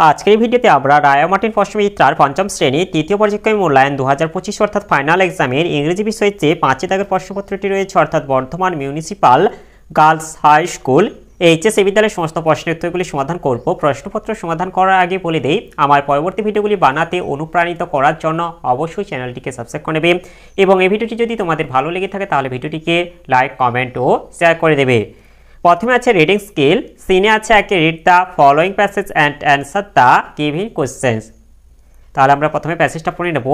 আজকের ভিডিওতে আমরা রায়া মার্টিন পশ্চিমিত্রার পঞ্চম শ্রেণী তৃতীয় পর্যায়ক্রমিক মূল্যায়ন 2025 অর্থাৎ ফাইনাল এক্সামের ইংরেজি বিষয়ে যে 5 দাগের প্রশ্নপত্রটি রয়েছে অর্থাৎ Bardhaman municipal girls high school HS বিদ্যালয়ের সমস্ত প্রশ্নের উত্তরগুলি সমাধান করব। প্রশ্নপত্র সমাধান করার আগে বলে দেই, আমার পরবর্তী ভিডিওগুলি বানাতে অনুপ্রাণিত করার জন্য অবশ্যই চ্যানেলটিকে সাবস্ক্রাইব করে নেবে এবং এই ভিডিওটি যদি তোমাদের ভালো লেগে থাকে তাহলে ভিডিওটিকে লাইক, কমেন্ট ও শেয়ার করে দেবে। প্রথমে আছে রিডিং স্কিল। সিনে আছে একে read the following passage and answer the giving questions. তাহলে আমরা প্রথমে প্যাসেজটা পড়ে নেব।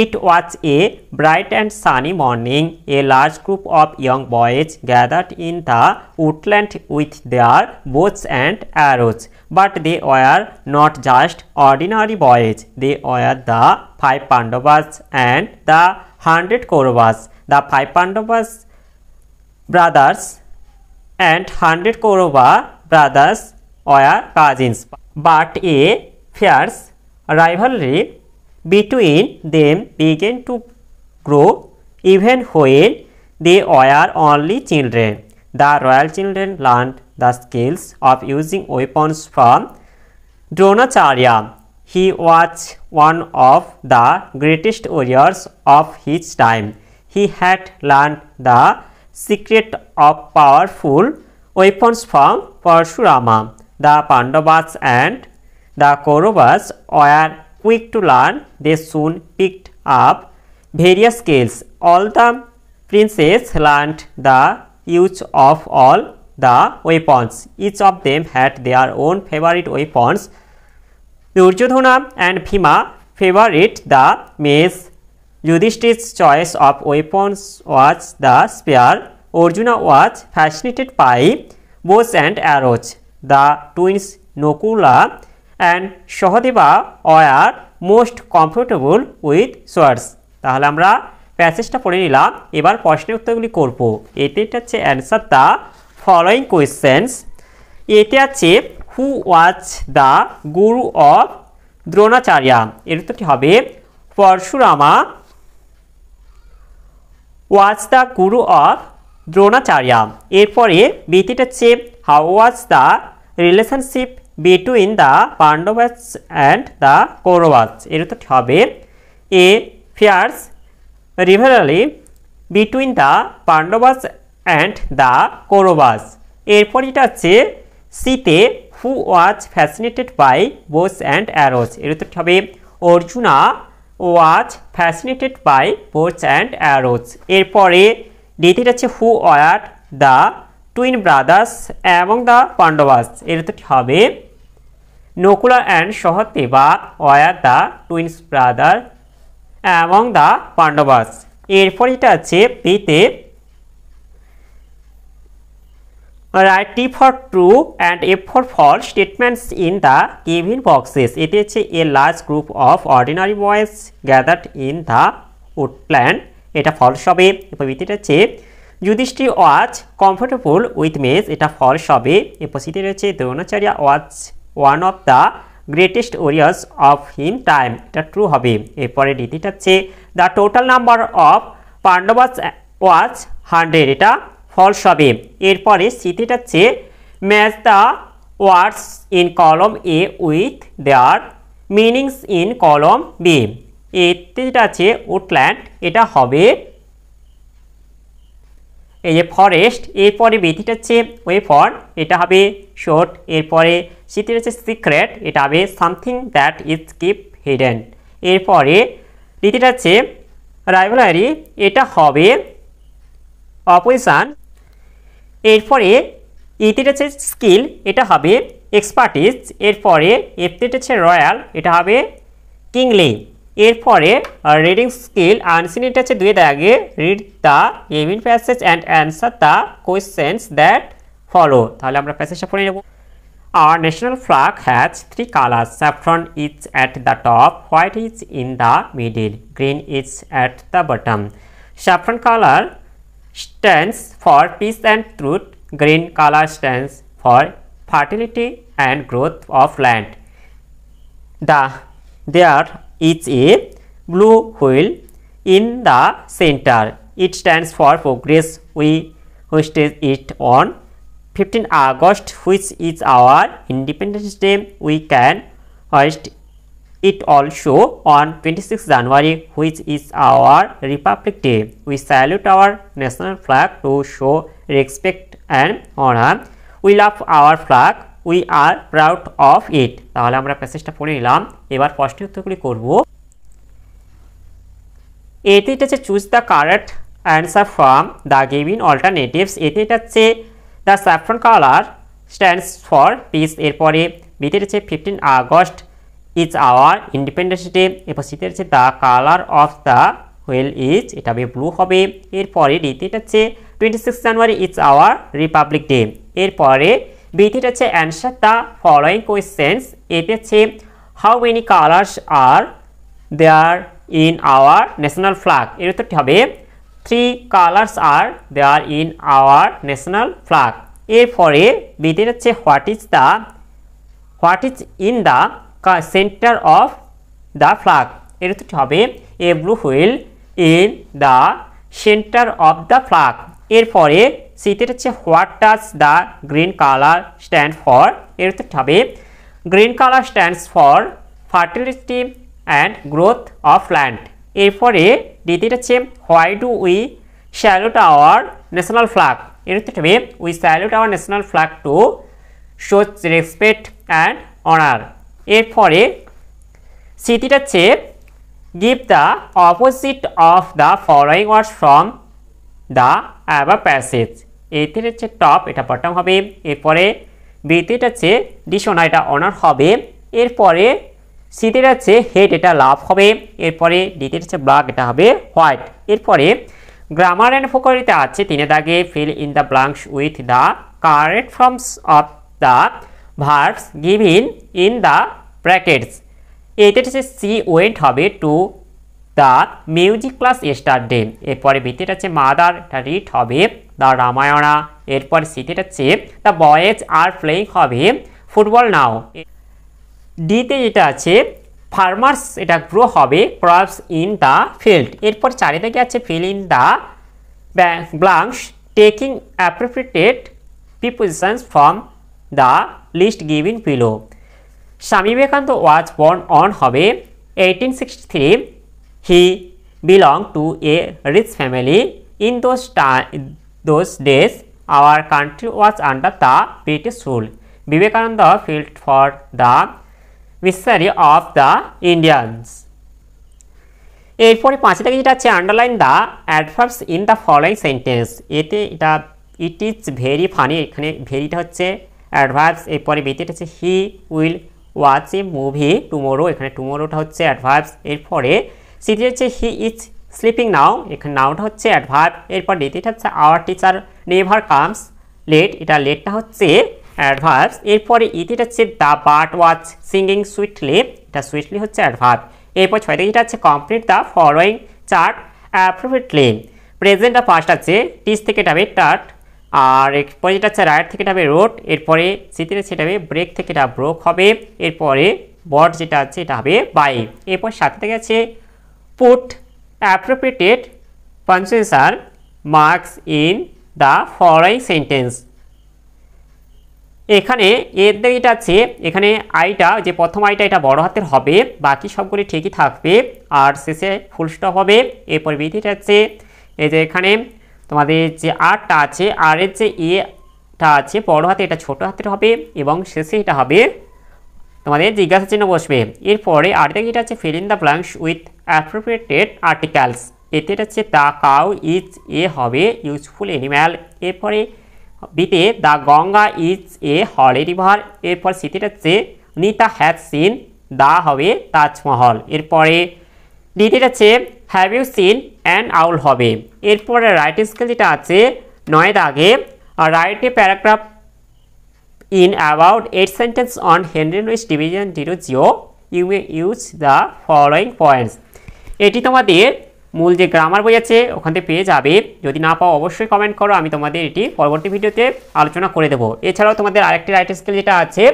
It was a bright and sunny morning, a large group of young boys gathered in the woodland with their bows and arrows, but they were not just ordinary boys. They were the 5 Pandavas and the 100 Kauravas. The 5 Pandavas brothers and 100 Kaurava brothers were cousins, but a fierce rivalry between them began to grow even when they were only children. The royal children learned the skills of using weapons from Dronacharya. He was one of the greatest warriors of his time. He had learned the secret of powerful weapons from Parshurama. The Pandavas and the Kauravas were quick to learn. They soon picked up various skills. All the princes learned the use of all the weapons. Each of them had their own favorite weapons. Duryodhana and Bhima favored the mace. Yudhishthir's choice of weapons was the spear. Arjuna was fascinated by bows and arrows. The twins Nakula and Sahadeva were most comfortable with swords. তাহলে আমরা প্যাসেজটা পড়ে নিলাম, এবার প্রশ্নের উত্তরগুলি করব। এতে হচ্ছে অ্যান্সার দ্য ফলোয়িং কোয়েশ্চেন্স। এতে আছে হু was the Guru of Dronacharya, এর উত্তরটি হবে পরশুরামা was the Guru of Dronacharya. এরপরে বিটিটা হচ্ছে how was the relationship between the Pandavas and the Kauravas, এর উত্তরটি হবে এ fierce rivalry between the Pandavas and the Kauravas. এরপর এটা আছে সিতে who was fascinated by bows and arrows, এর উত্তরটি হবে Arjuna was fascinated by bows and arrows. এরপরে দ্বিতীয়টা আছে who were the twin brothers এবং দ্য পাণ্ডবাস, এর উত্তরটি হবে Nakula and Sahadeva were the twins brother এবং দ্য পাণ্ডবাস। এরপর এটা আছে পিতে write T for true and F for false statements in the giving boxes. এতে হচ্ছে a large group of ordinary boys gathered in the woodland, এটা ফলস হবে। এরপর বিতে হচ্ছে Yudhishthir was comfortable with mace, এটা ফলস হবে। এরপর সিতে রয়েছে Dronacharya was one of the greatest warriors of him time, এটা ট্রু হবে। এরপরে দ্বিতীয়টা হচ্ছে the total number of Pandavas was 100, এটা ফলস হবে। এরপরে সিটিটা হচ্ছে match the words in column A with their meanings in column B. এতে আছে উডল্যান্ড, এটা হবে এই যে ফরেস্ট। এরপরে বিটিটা হচ্ছে ওয়েপন, এটা হবে শর্ট। এরপরে সিটির হচ্ছে সিক্রেট, এটা হবে something that is keep hidden. এরপরে দ্বিতীয়টা হচ্ছে রাইভালারি, এটা হবে অপোজিশন। এরপরে ইতিটা হচ্ছে স্কিল, এটা হবে এক্সপার্টিস। এরপরে এফটিটা হচ্ছে রয়্যাল, এটা হবে কিংলি। এরপরে রিডিং স্কিল আনসিন, এটা হচ্ছে 2 দাগে read the giving passage and answer the questions that follow. তাহলে আমরা প্যাসেজটা পড়ে নেব। Our national flag has 3 colors. Saffron is at the top, white is in the middle, green is at the bottom. Saffron color stands for peace and truth. Green color stands for fertility and growth of land. There is a blue wheel in the center. It stands for progress. We hoisted it on 15 August, which is our Independence Day. We can hoist it also on 26 January, which is our Republic Day. We salute our national flag to show respect and honor. We love our flag. We are proud of it. তাহলে আমরা প্যাসেজটা পড়ে নিলাম। এবার প্রশ্নের উত্তরগুলি করব। এতে এটা হচ্ছে choose the correct answer from the given alternatives. এতে এটা হচ্ছে the saffron colour stands for peace. এরপরে বিতে হচ্ছে 15 August is our independence day. এরপর সিতে হচ্ছে the colour of the wheel is, এটা হবে ব্লু হবে। এরপরে ডিতে এটা হচ্ছে 26 January is our republic day. এরপরে বিতে হচ্ছে অ্যান্সার দ্য ফলোয়িং কোয়েশ্চেন্স। এতে হচ্ছে how many colours are there in our national flag. এর উত্তরটি হবে 3 colours are there in our national flag. এরপরে বিতে হচ্ছে what is in the centre of the flag. এর উত্তরটি হবে a blue wheel in the centre of the flag. এরপরে সিতে হচ্ছে what does the green colour stand for. এর উত্তরটি হবে green colour stands for fertility and growth of land. এরপরে ডিতে হচ্ছে why do we salute our national flag. এর উত্তরটি হবে we salute our national flag to show respect and honour. এরপরে সিটি হচ্ছে give the opposite of the following words from the above passage. এতে হচ্ছে টপ, এটা বটম হবে। এরপরে বিতে হচ্ছে ডিসঅনার, এটা অনার হবে। এরপরে সিতে হচ্ছে হেড, এটা লাভ হবে। এরপরে ডিতে হচ্ছে ব্ল্যাক, এটা হবে হোয়াইট। এরপরে গ্রামার অ্যান্ড ভোকাবুলারিতে আছে 3 দাগে feel in the blanks with the correct forms of the verbs given in the brackets. এতে হচ্ছে সি ওয়েন্ট হবে to the music class yesterday. এরপরে বিতে হচ্ছে মাদার, এটা রিড হবে দ্য রামায়ণা। এরপর সিতে হচ্ছে দ্য বয়েজ আর প্লেইং হবে ফুটবল নাও। ডিতে যেটা আছে ফার্মার্স, এটা গ্রো হবে ক্রপস ইন দ্য ফিল্ড। এরপর 4 থেকে আছে fill in the blanks taking appropriate prepositions from the list given below. Swami Vivekananda was born on হবে 1863। He belong to a rich family. In those days our country was under the British rule. Vivekananda felt for the misery of the Indians. এরপরে 5 থেকে যেটা আছে underline the adverbs in the following sentence. এতে এটা it is very funny, এখানে ভেরিটা হচ্ছে adverbs. এরপরে বিতে হচ্ছে he will watch A movie tomorrow, এখানে টুমোরোটা হচ্ছে অ্যাডভার্বস। এরপরে সিতে হচ্ছে হি ইজ স্লিপিং নাও, এখানে নাওটা হচ্ছে অ্যাডভার্ব। এরপর ডিতে হচ্ছে our teacher never comes late, এটা লেটটা হচ্ছে অ্যাডভার্বস। এরপরে ইতে হচ্ছে the bird was singing sweetly, এটা সুইটলি হচ্ছে অ্যাডভার্ব। এরপর 6 থেকে যেটা হচ্ছে complete the following chart appropriately. প্রেজেন্টটা ফার্স্ট আছে, টিচ থেকে এটা হবে টার্ট। আর এরপরে যেটা আছে রাইট থেকে এটা হবে রোড। এরপরে সিতে সেটা হবে ব্রেক থেকে এটা ব্রোক হবে। এরপরে বট যেটা আছে এটা হবে বাই। এরপর 7 থেকে আছে put অ্যাপ্রোপ্রিয়েটেড punctuation marks in the following sentence. এখানে এর যেটা আছে এখানে আইটা, যে প্রথম আইটা এটা বড় হাতের হবে, বাকি সবগুলি ঠিকই থাকবে। আর শেষে ফুল স্টপ হবে। এরপর বিধিটা আছে এই যে এখানে তোমাদের যে আরটা আছে, আর এর যে এটা আছে বড় হাতে, এটা ছোট হাতের হবে এবং শেষে এটা হবে তোমাদের জিজ্ঞাসা চিহ্ন বসবে। এরপরে আর থেকে এটা আছে fill in the blanks with অ্যাপ্রোপ্রিয়েটেড articles. এতে এটা হচ্ছে দ্য কাউ ইজ এ হবে ইউজফুল অ্যানিম্যাল। এরপরে বিতে the Ganga is a holy river. এরপর সিতে হচ্ছে নিতা হ্যাজ সিন, দা হবে তাজমহল। এরপরে ডিতে হচ্ছে have you seen and owl হবে। এরপরে রাইট স্কেল যেটা আছে 9 দাগে write a paragraph in about 8 sentence on Henry Louis division 00 you may use the following points. এটি তোমাদের মূল যে গ্রামার বই আছে ওখান থেকে পেয়ে যাবে। যদি না পাও অবশ্যই কমেন্ট করো, আমি তোমাদের এটি পরবর্তী ভিডিওতে আলোচনা করে দেবো। এছাড়াও তোমাদের আরেকটি রাইট স্কেল যেটা আছে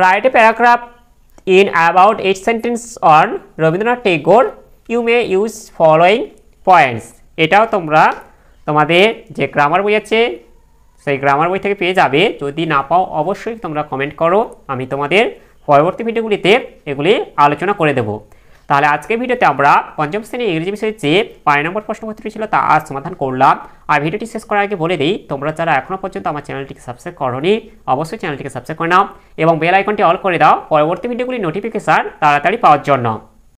write a paragraph in about 8 sentence on Rabindranath Tagore you may use following points. এটাও তোমরা তোমাদের যে গ্রামার বই আছে সেই গ্রামার বই থেকে পেয়ে যাবে। যদি না পাও অবশ্যই তোমরা কমেন্ট করো, আমি তোমাদের পরবর্তী ভিডিওগুলিতে এগুলি আলোচনা করে দেব। তাহলে আজকের ভিডিওতে আমরা পঞ্চম শ্রেণীর ইংরেজি বিষয়ের যে 5 নম্বর প্রশ্নপত্রটি ছিল তা আজ সমাধান করলাম। আর ভিডিওটি শেষ করার আগে বলে দিই, তোমরা যারা এখনও পর্যন্ত আমার চ্যানেলটিকে সাবস্ক্রাইব করোনি অবশ্যই চ্যানেলটিকে সাবস্ক্রাইব করে নাও এবং বেল আইকনটি অল করে দাও পরবর্তী ভিডিওগুলির নোটিফিকেশন তাড়াতাড়ি পাওয়ার জন্য।